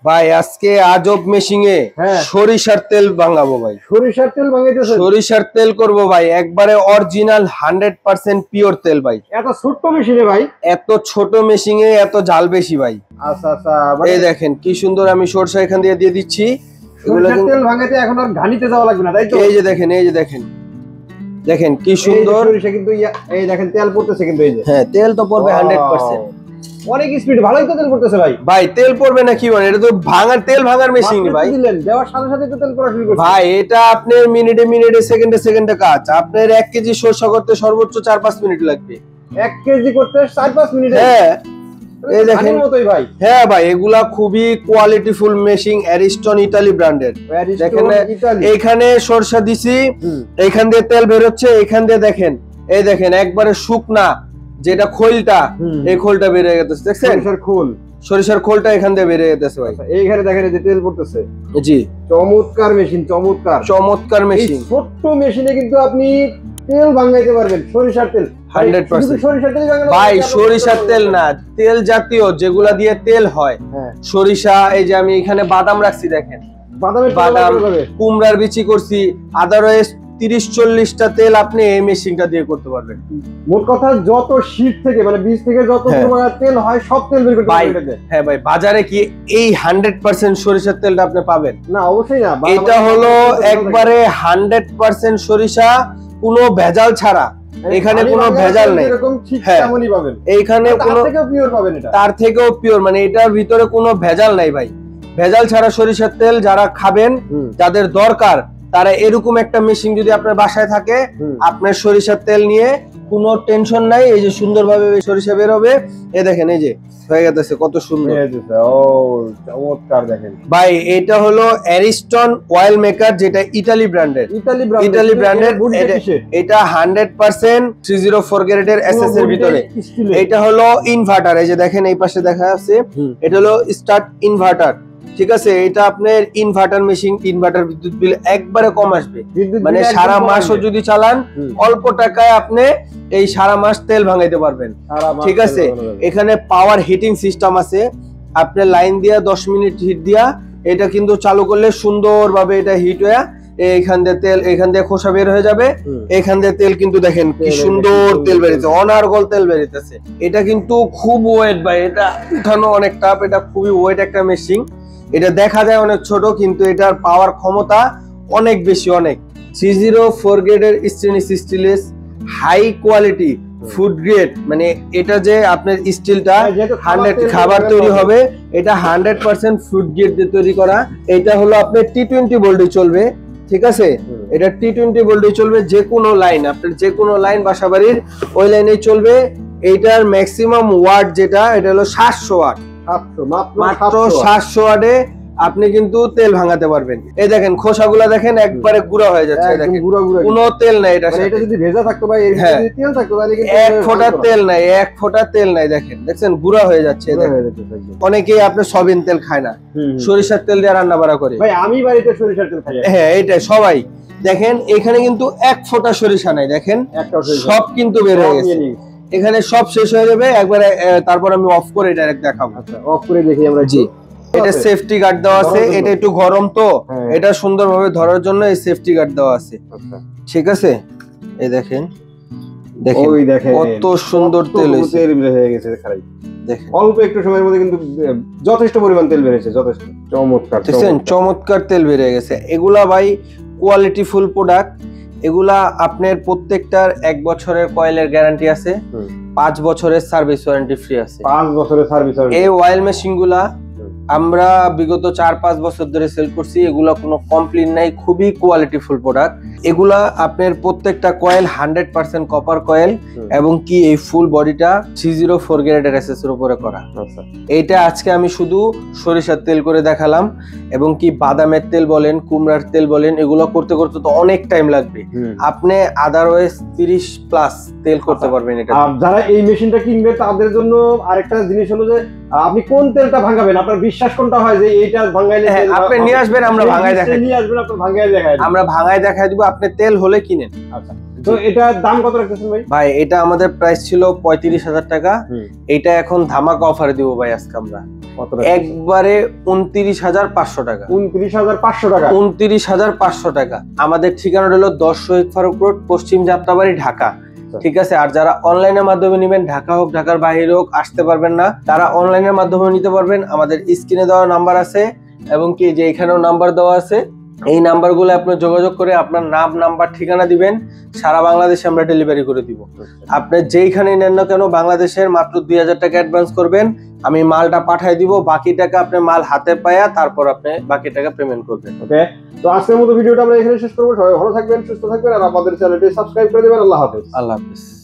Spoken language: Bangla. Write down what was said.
ভাই আজকে আজব মেশিনে সরিষার তেল ভাঙাবো ভাই। সরিষার তেল ভাঙাইতেছেন? সরিষার তেল করব ভাই, একবারে অরিজিনাল 100% পিওর তেল ভাই। এত ছোট মেশিনে ভাই? এত ছোট মেশিনে এত জাল বেশি ভাই। আচ্ছা আচ্ছা, এই দেখেন কি সুন্দর আমি সরষা এখান দিয়ে দিয়ে দিচ্ছি। সরিষার তেল ভাঙাইতে এখন আর ঘানিতে যাওয়া লাগবে না, তাই তো? এই যে দেখেন, এই যে দেখেন, দেখেন কি সুন্দর সরিষা কিন্তু এই দেখেন তেল পড়তেছে কিন্তু, এই যে হ্যাঁ তেল তো পড়বে 100%। অনেক স্পিড, ভালোই তো তেল পড়তেছে ভাই। ভাই তেল পড়বে না কি মানে, এটা তো ভাঙার তেল ভাঙার মেশিন ভাই। দিলেন দেওয়ার সাথে সাথে তো তেল পড়া শুরু করছে ভাই। এটা আপনার মিনিটে মিনিটে সেকেন্ডে সেকেন্ডে কাজ। আপনার 1 কেজি সরষা করতে সর্বোচ্চ 4-5 মিনিট লাগবে। 1 কেজি করতে 4-5 মিনিট? হ্যাঁ এই দেখেন মতোই ভাই। হ্যাঁ ভাই, এগুলা খুবই কোয়ালিটিফুল মেশিন, অ্যারিস্টন ইতালি ব্র্যান্ডের। দেখেন এইখানে সরষা দিছি, এইখান দিয়ে তেল বের হচ্ছে, এইখান দিয়ে দেখেন, এই দেখেন একবারে শুকনা যেটা খোলটা, এই খোলটা বের হয়ে গেছে, দেখছেন? সরিষার খোল, সরিষার খোলটা এখান দিয়ে বের হয়ে গেছে ভাই। এইখানে দেখেন এই যে তেল পড়তেছে। জি চমৎকার মেশিন, চমৎকার চমৎকার মেশিন। ছোট্ট মেশিনে কিন্তু আপনি তেল ভাঙাইতে পারবেন, সরিষার তেল 100%। সরিষার তেল ভাই সরিষার তেল না, তেল জাতীয় যেগুলা দিয়ে তেল হয়, সরিষা। এই যে আমি এখানে বাদাম রাখছি, দেখেন বাদাম, কুমড়ার বিচি করছি, আদারওয়াইজ 30-40টা তেল আপনি এই মেশিনটা দিয়ে করতে পারবেন। মোট কথা যত শীত থেকে মানে বীজ থেকে যত তেল হয় সব তেল বের করতে পারবেন। হ্যাঁ ভাই, বাজারে কি এই 100% সরিষার তেলটা আপনি পাবেন? না, অবশ্যই না। এটা হলো একবারে 100% সরিষা, কোনো ভেজাল ছাড়া। এখানে কোনো ভেজাল নেই, এইখানে কোনো তার থেকেও পিওর, মানে এটার ভিতরে কোনো ভেজাল নাই ভাই। ভেজাল ছাড়া সরিষার তেল যারা খাবেন, যাদের দরকার, তারা এরকম একটা মেশিন যদি আপনার বাসায় থাকে, আপনার সরিষার তেল নিয়ে কোনো টেনশন নাই। এই যে সুন্দরভাবে সরিষা বের হবে, এই দেখেন এই যে হয়ে গেছে কত সুন্দর। ও চমৎকার, দেখেন ভাই। এটা হলো অ্যারিস্টন অয়েল মেকার, যেটা ইতালি ব্র্যান্ডের। ইতালি ব্র্যান্ডের এটা 100% 304 গ্রেডের এসএস এর ভিতরে। এটা হলো ইনভার্টার, এই যে দেখেন এই পাশে দেখা যাচ্ছে, এটা হলো স্টার্ট ইনভার্টার। ঠিক আছে, এটা আপনার ইনভার্টার মেশিন। ইনভার্টার বিদ্যুৎ বিল একবারে কম আসবে, মানে সারা মাসও যদি চালান অল্প টাকায় আপনি এই সারা মাস তেল ভাঙাইতে পারবেন। ঠিক আছে, এখানে পাওয়ার হিটিং সিস্টেম আছে। আপনি লাইন দিয়া 10 মিনিট হিট দিয়া এটা কিন্তু চালু করলে সুন্দরভাবে এটা হিট হয়ে এইখান দিয়ে তেল, এইখান দিয়ে খোসা বের হয়ে যাবে। এইখান দিয়ে তেল কিন্তু দেখেন কি সুন্দর তেল বেরিয়েছে, অনার্গল তেল বেরিয়েছে। এটা কিন্তু খুব ওয়েট ভাই, এটা উঠানো অনেক টাফ। এটা খুবই ওয়েট একটা মেশিন। এটা দেখা যায় অনেক ছোট, কিন্তু এটার পাওয়ার ক্ষমতা অনেক বেশি, অনেক। 304 গ্রেডের স্টেনলেস স্টিলের হাই কোয়ালিটি ফুড গ্রেড, মানে এটা যে আপনার স্টিলটা 100 খাবার তৈরি হবে, এটা 100% ফুড গ্রেড দিয়ে তৈরি করা। এটা হলো আপনার T20 ভোল্টে চলবে। ঠিক আছে, এটা T20 ভোল্টে চলবে, যে কোনো লাইন, আপনার যে কোনো লাইন বাসাবাড়ির ওই লাইনে চলবে। এইটার ম্যাক্সিমাম ওয়াট যেটা, এটা হলো 700 ওয়াট। মাত্র 700 ওয়াটে আপনি কিন্তু তেল ভাঙাতে পারবেন। এই দেখেন খোসাগুলা দেখেন একবারে গুঁড়া হয়ে যাচ্ছে, দেখেন কোনো তেল নাই। এটা যদি ভেজা থাকতো ভাই, যদি তেল থাকতো তাহলে কিন্তু এক ফোঁটা তেল নাই, এক ফোঁটা তেল নাই। দেখেন দেখছেন গুঁড়া হয়ে যাচ্ছে। অনেকেই আপনার সয়াবিন তেল খায় না, সরিষার তেল দিয়ে রান্না বাড়া করে। ভাই আমি বাড়িতে সরিষার তেল খাই। হ্যাঁ এইটাই সবাই। দেখেন এখানে কিন্তু এক ফোঁটা সরিষা নাই, দেখেন সব কিন্তু বের হয়ে গেছে। এখানে সব শেষ হয়ে যাবে একবারে। তারপর আমি অফ করে ডাইরেক্ট দেখাবো। আচ্ছা, অফ করে দেখি আমরা। জি, এটা সেফটি গার্ড দেওয়া আছে। এটা একটু গরম তো, এটা সুন্দরভাবে ধরার জন্য এই সেফটি গার্ড দেওয়া আছে। ঠিক আছে, এই দেখেন দেখেন কত সুন্দর তেল হয়ে গেছে। দেখেন অল্প একটু সময়ের মধ্যে কিন্তু যথেষ্ট পরিমাণ তেল বেরিয়েছে, যথেষ্ট চমৎকার। দেখছেন চমৎকার তেল বেরিয়ে গেছে। এগুলা ভাই কোয়ালিটি ফুল প্রোডাক্ট। এগুলা আপনার প্রত্যেকটার 1 বছরের কয়েলের গ্যারান্টি আছে, 5 বছরের সার্ভিস ওয়ারেন্টি ফ্রি আছে। 5 বছরের সার্ভিস ওয়ারেন্টি। এই অয়েল মেশিন গুলা আমরা বিগত 4-5 বছর ধরে সেল করছি। এগুলা কোনো কমপ্লেইন নাই, খুবই কোয়ালিটি ফুল প্রোডাক্ট। এগুলা আপনার প্রত্যেকটা কয়েল 100% কপার কয়েল, এবং কি এই ফুল বডিটা 304 গ্রেডের এসএস এর উপরে করা। এইটা আজকে আমি শুধু সরিষার তেল করে দেখালাম, এবং কি বাদামের তেল বলেন, কুমড়ার তেল বলেন, এগুলো করতে করতে তো অনেক টাইম লাগবে। আপনি আদারওয়াইজ 30+ তেল করতে পারবেন এটা। যারা এই মেশিনটা কিনবে তাদের জন্য আরেকটা জিনিস হলো যে আপনি কোন তেলটা ভাঙাবেন, আপনার বিশ্বাস কোনটা হয় যে এইটা ভাঙাইলে আপনি নিয়ে আসবেন, আমরা ভাঙায় দেখাই। নিয়ে আসবেন, আপনি ভাঙায় দেখাই, আমরা ভাঙায় দেখাই দিব। আপনি তেল হলে কিনেন। আচ্ছা, তো এটার দাম কত রাখতেছেন ভাই? ভাই এটা আমাদের প্রাইস ছিল 35,000 টাকা, এটা এখন ধামাকা অফারে দিব ভাই আজকে আমরা একবারে 29,500 টাকা। 29,500 টাকা? 29,500 টাকা। আমাদের ঠিকানা হলো 10 শহীদ ফারুক রোড, পশ্চিম যাত্রাবাড়ি, ঢাকা। ঠিক আছে, আর যারা অনলাইনের মাধ্যমে নেবেন, ঢাকা হোক ঢাকার বাইরে হোক, আসতে পারবেন না, তারা অনলাইনের মাধ্যমে নিতে পারবেন। আমাদের স্ক্রিনে দেওয়া নাম্বার আছে এবং কি যে এখানেও নাম্বার দেওয়া আছে, এই নাম্বারগুলো আপনি যোগাযোগ করে আপনার নাম, নাম্বার, ঠিকানা দিবেন, সারা বাংলাদেশে আমরা ডেলিভারি করে দিব। আপনি যেইখানে নেন না কেন বাংলাদেশের মাত্র 2,000 টাকা অ্যাডভান্স করবেন, আমি মালটা পাঠিয়ে দিব, বাকি টাকা আপনি মাল হাতে পায়া তারপর আপনি বাকি টাকা পেমেন্ট করবেন। ওকে, তো আজকের মতো ভিডিওটা আমরা এখানে শেষ করবো। সবাই ভালো থাকবেন, সুস্থ থাকবেন, আর আমাদের চ্যানেলটি সাবস্ক্রাইব করে দিবেন। আল্লাহ হাফেজ। আল্লাহ হাফেজ।